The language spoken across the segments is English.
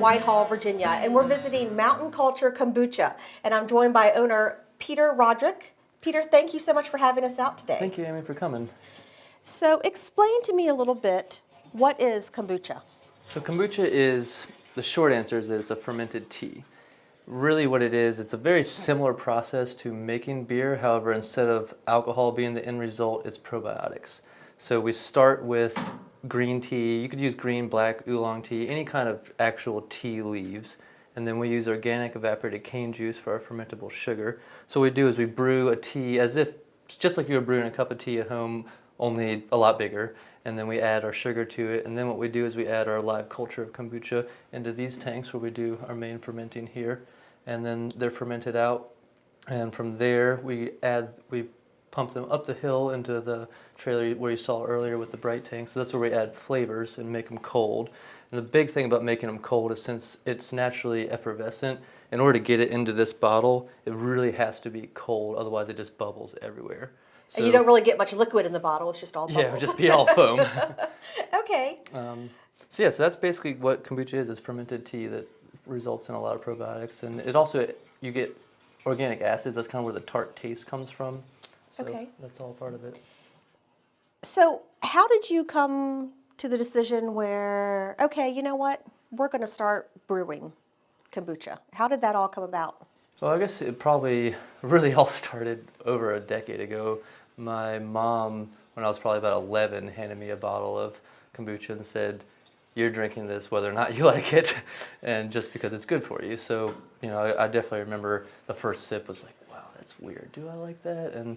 Whitehall, Virginia, and we're visiting Mountain Culture Kombucha, and I'm joined by owner Peter Roderick. Peter, thank you so much for having us out today. Thank you, Amy, for coming. So explain to me a little bit, what is kombucha? So kombucha is, the short answer is that it's a fermented tea. Really what it is, it's a very similar process to making beer. However, instead of alcohol being the end result, it's probiotics. So we start with green tea. You could use green, black, oolong tea, any kind of actual tea leaves. And then we use organic evaporated cane juice for our fermentable sugar. So what we do is we brew a tea as if, just like you were brewing a cup of tea at home, only a lot bigger. And then we add our sugar to it. And then what we do is we add our live culture of kombucha into these tanks where we do our main fermenting here. And then they're fermented out. And from there we pump them up the hill into the trailer where you saw earlier with the bright tanks. So that's where we add flavors and make them cold. And the big thing about making them cold is since it's naturally effervescent, in order to get it into this bottle, it really has to be cold. Otherwise it just bubbles everywhere. So, and you don't really get much liquid in the bottle, it's just all bubbles. Yeah, it would just be all foam. Okay. So that's basically what kombucha is fermented tea that results in a lot of probiotics. And it also, you get organic acids, that's kind of where the tart taste comes from. So okay. That's all part of it. So how did you come to the decision where, okay, you know what, we're going to start brewing kombucha? How did that all come about? Well, I guess it probably really all started over a decade ago. My mom, when I was probably about 11, handed me a bottle of kombucha and said, "You're drinking this whether or not you like it, and just because it's good for you." So, I definitely remember the first sip was like, wow, that's weird. Do I like that? And,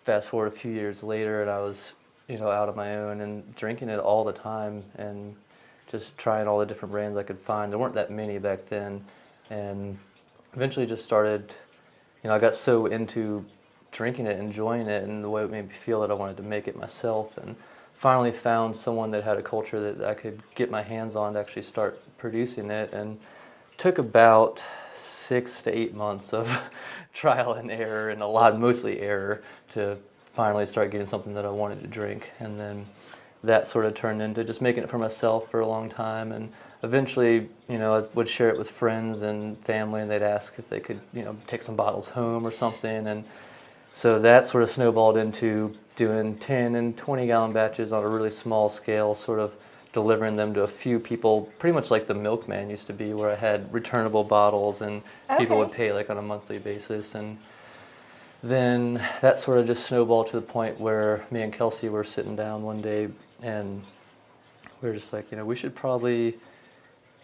fast forward a few years later, and I was, out on my own and drinking it all the time and just trying all the different brands I could find. There weren't that many back then, and eventually just started, I got so into drinking it, enjoying it, and the way it made me feel that I wanted to make it myself, and finally found someone that had a culture that I could get my hands on to actually start producing it, and took about 6 to 8 months of trial and error, and mostly error, to finally start getting something that I wanted to drink. And then that sort of turned into just making it for myself for a long time, and eventually, I would share it with friends and family, and they'd ask if they could, take some bottles home or something. And so that sort of snowballed into doing 10 and 20 gallon batches on a really small scale, sort of delivering them to a few people, pretty much like the milkman used to be, where I had returnable bottles and people would pay like on a monthly basis. And then that sort of just snowballed to the point where me and Kelsey were sitting down one day, and we were just like, we should probably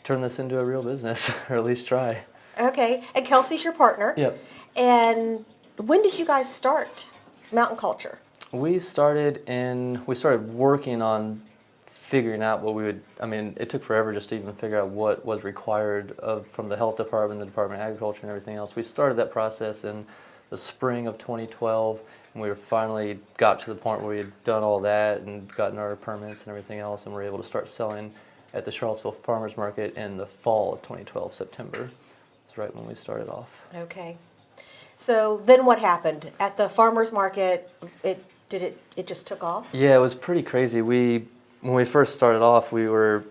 turn this into a real business, or at least try. Okay, and Kelsey's your partner. Yep. And when did you guys start Mountain Culture? We started working on figuring out what we would, it took forever just to even figure out what was required from the health department, the Department of Agriculture, and everything else. We started that process in the spring of 2012, and we finally got to the point where we had done all that and gotten our permits and everything else, and were able to start selling at the Charlottesville Farmers Market in the fall of 2012, September. That's right when we started off. Okay. So then what happened? At the farmers market, it just took off? Yeah, it was pretty crazy. When we first started off, we were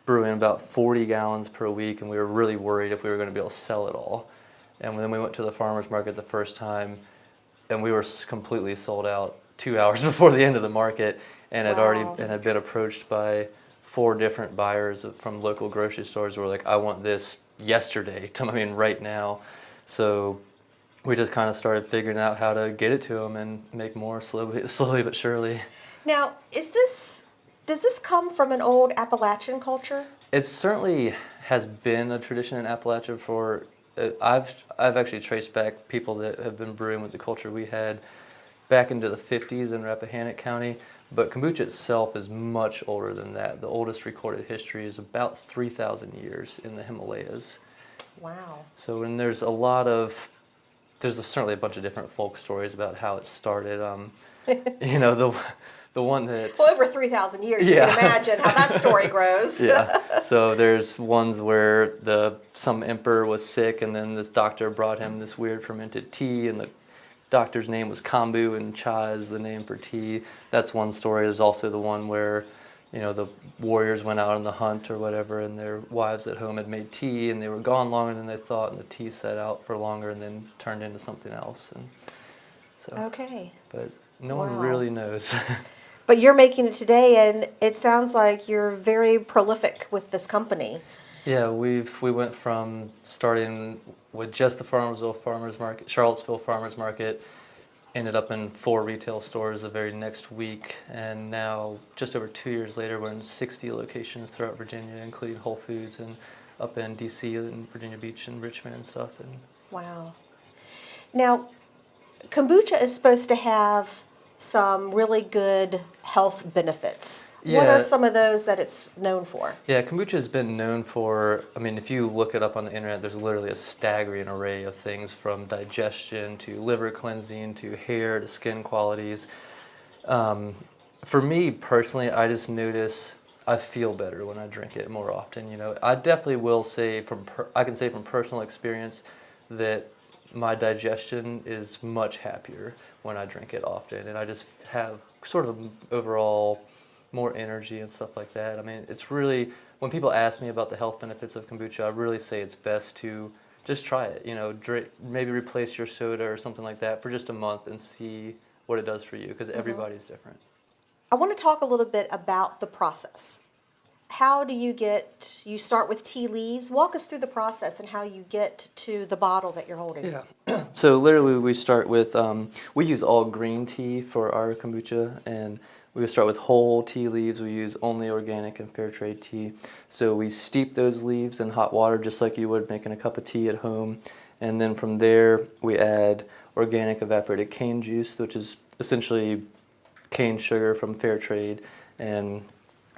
brewing about 40 gallons per week, and we were really worried if we were going to be able to sell it all. And then we went to the farmers market the first time, and we were completely sold out 2 hours before the end of the market, and had been approached by 4 different buyers from local grocery stores who were like, "I want this yesterday," right now. So we just kind of started figuring out how to get it to them and make more slowly but surely. Now, does this come from an old Appalachian culture? It certainly has been a tradition in Appalachia for, I've actually traced back people that have been brewing with the culture we had back into the 50s in Rappahannock County, but kombucha itself is much older than that. The oldest recorded history is about 3,000 years in the Himalayas. Wow. So, and there's certainly a bunch of different folk stories about how it started. The one that... Well, over 3,000 years, you can imagine how that story grows. Yeah. So there's ones where some emperor was sick, and then this doctor brought him this weird fermented tea, and the doctor's name was Kombu, and cha is the name for tea. That's one story. There's also the one where the warriors went out on the hunt or whatever, and their wives at home had made tea, and they were gone longer than they thought, and the tea set out for longer and then turned into something else. And so, Okay. but no one Wow. really knows. But you're making it today, and it sounds like you're very prolific with this company. Yeah, we went from starting with just the Charlottesville Farmers Market, ended up in 4 retail stores the very next week, and now just over 2 years later, we're in 60 locations throughout Virginia, including Whole Foods and up in DC and Virginia Beach and Richmond and stuff. And Wow. Now, kombucha is supposed to have some really good health benefits. What Yeah. are some of those that it's known for? Yeah, kombucha has been known for, I mean, if you look it up on the internet, there's literally a staggering array of things from digestion to liver cleansing to hair to skin qualities. For me personally, I just notice I feel better when I drink it more often. I definitely will say I can say from personal experience that my digestion is much happier when I drink it often, and I just have sort of overall more energy and stuff like that. I mean, it's really, when people ask me about the health benefits of kombucha, I really say it's best to just try it. Drink, maybe replace your soda or something like that for just a month and see what it does for you, because everybody's different. I want to talk a little bit about the process. How do you start with tea leaves? Walk us through the process and how you get to the bottle that you're holding. Yeah. So literally we start with, we use all green tea for our kombucha, and we start with whole tea leaves. We use only organic and fair trade tea. So we steep those leaves in hot water just like you would making a cup of tea at home. And then from there we add organic evaporated cane juice, which is essentially cane sugar from fair trade, and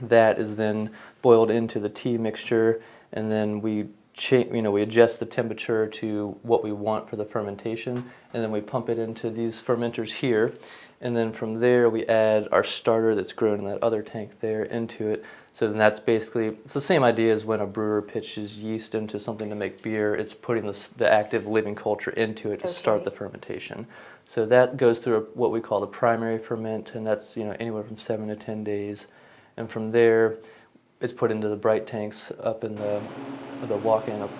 that is then boiled into the tea mixture, and then we adjust the temperature to what we want for the fermentation, and then we pump it into these fermenters here, and then from there we add our starter that's grown in that other tank there into it. So then that's basically, it's the same idea as when a brewer pitches yeast into something to make beer. It's putting the active living culture into it to start the fermentation. So that goes through what we call the primary ferment, and that's anywhere from 7 to 10 days. And from there, it's put into the bright tanks up in the walk-in up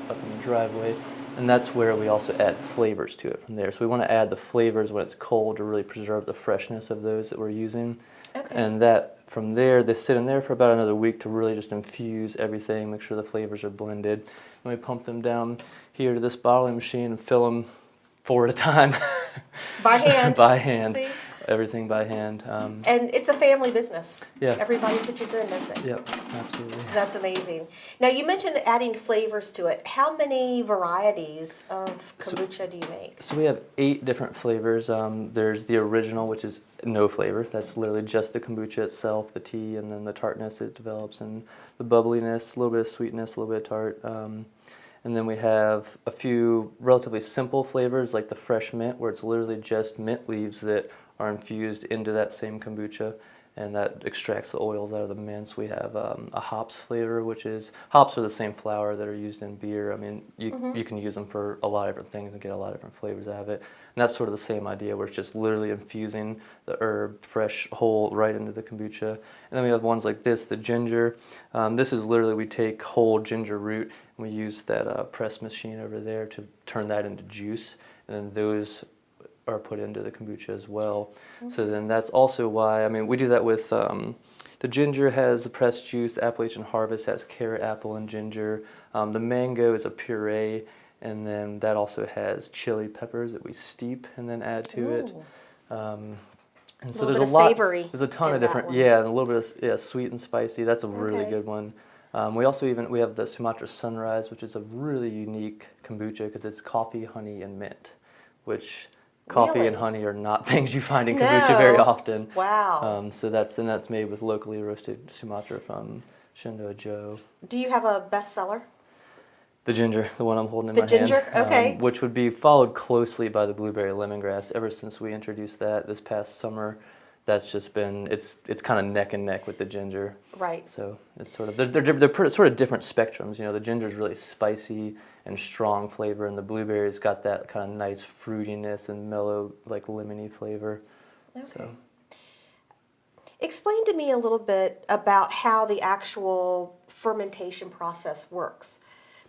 in the driveway, and that's where we also add flavors to it from there. So we want to add the flavors when it's cold to really preserve the freshness of those that we're using. Okay. And that from there, they sit in there for about another week to really just infuse everything, make sure the flavors are blended. And we pump them down here to this bottling machine and fill them 4 at a time. By hand. By hand. See? Everything by hand. And it's a family business. Yeah. Everybody pitches in, don't they? Yep, absolutely. That's amazing. Now, you mentioned adding flavors to it. How many varieties of kombucha do you make? So we have 8 different flavors. There's the original, which is no flavor. That's literally just the kombucha itself, the tea, and then the tartness it develops, and the bubbliness, a little bit of sweetness, a little bit of tart. And then we have a few relatively simple flavors, like the fresh mint, where it's literally just mint leaves that are infused into that same kombucha, and that extracts the oils out of the mints. We have a hops flavor, which is, hops are the same flour that are used in beer. I mean, you can use them for a lot of different things and get a lot of different flavors out of it. And that's sort of the same idea, where it's just literally infusing the herb, fresh, whole, right into the kombucha. And then we have ones like this, the ginger. This is literally, we take whole ginger root, and we use that press machine over there to turn that into juice, and then those are put into the kombucha as well. So then that's also why, I mean, we do that with, the ginger has the pressed juice, the Appalachian Harvest has carrot, apple, and ginger. The mango is a puree, and then that also has chili peppers that we steep and then add to it. And so there's a lot, savory there's a ton in of that different, one. yeah, and a little bit of sweet and spicy. That's a really Okay. good one. We also we have the Sumatra Sunrise, which is a really unique kombucha because it's coffee, honey, and mint, which coffee Really? and honey are not things you find in kombucha very No. often. Wow. So that's made with locally roasted Sumatra from Shenandoah Joe. Do you have a bestseller? The ginger, the one I'm holding in The my ginger? hand. Okay. Which would be followed closely by the blueberry lemongrass. Ever since we introduced that this past summer, that's just been, it's kind of neck and neck with the ginger. Right. So it's sort of, they're sort of different spectrums. The ginger's really spicy and strong flavor, and the blueberry's got that kind of nice fruitiness and mellow, like lemony flavor. Okay. So. Explain to me a little bit about how the actual fermentation process works.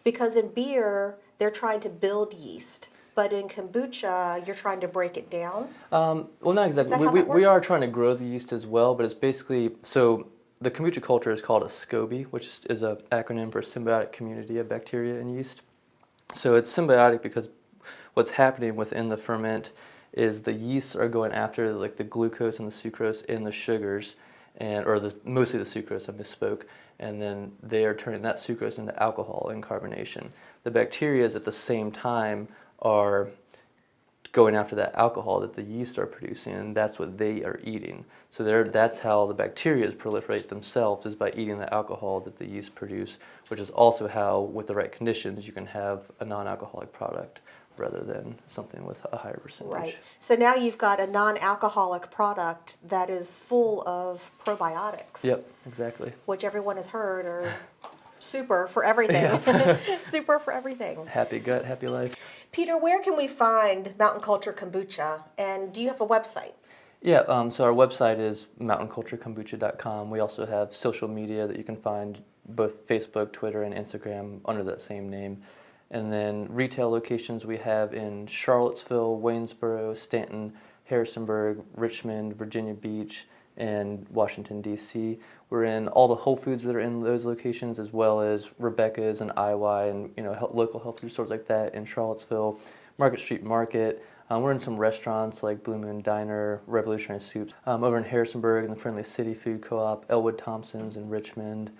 Because in beer, they're trying to build yeast, but in kombucha, you're trying to break it down. Well, not exactly. that how that We are works? trying to grow the yeast as well, but it's basically, so the kombucha culture is called a SCOBY, which is an acronym for symbiotic community of bacteria and yeast. So it's symbiotic because what's happening within the ferment is the yeasts are going after like the glucose and the sucrose in the sugars, mostly the sucrose, I misspoke, and then they are turning that sucrose into alcohol and carbonation. The bacteria at the same time are going after that alcohol that the yeast are producing, and that's what they are eating. So that's how the bacteria proliferate themselves, is by eating the alcohol that the yeast produce, which is also how, with the right conditions, you can have a non-alcoholic product rather than something with a higher percentage. Right. So now you've got a non-alcoholic product that is full of probiotics. Yep, exactly. Which everyone has heard are super for everything. Super for everything. Happy gut, happy life. Peter, where can we find Mountain Culture Kombucha? And do you have a website? Yeah, so our website is mountainculturekombucha.com. We also have social media that you can find, both Facebook, Twitter, and Instagram, under that same name. And then retail locations we have in Charlottesville, Waynesboro, Stanton, Harrisonburg, Richmond, Virginia Beach, and Washington, D.C. We're in all the Whole Foods that are in those locations, as well as Rebecca's and IY and local health food stores like that in Charlottesville, Market Street Market. We're in some restaurants like Blue Moon Diner, Revolutionary Soups, over in Harrisonburg in the Friendly City Food Co-op, Elwood Thompson's in Richmond.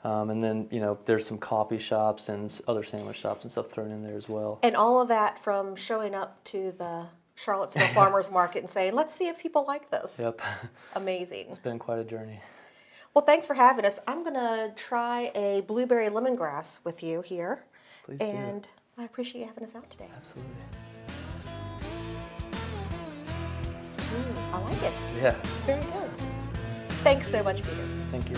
And then, there's some coffee shops and other sandwich shops and stuff thrown in there as well. And all of that from showing up to the Charlottesville Farmers Market and saying, let's see if people like this. Yep. Amazing. It's been quite a journey. Well, thanks for having us. I'm going to try a blueberry lemongrass with you here. Please do. And I appreciate you having us out today. Absolutely. I like it. Yeah. Very good. Thanks so much, Peter. Thank you.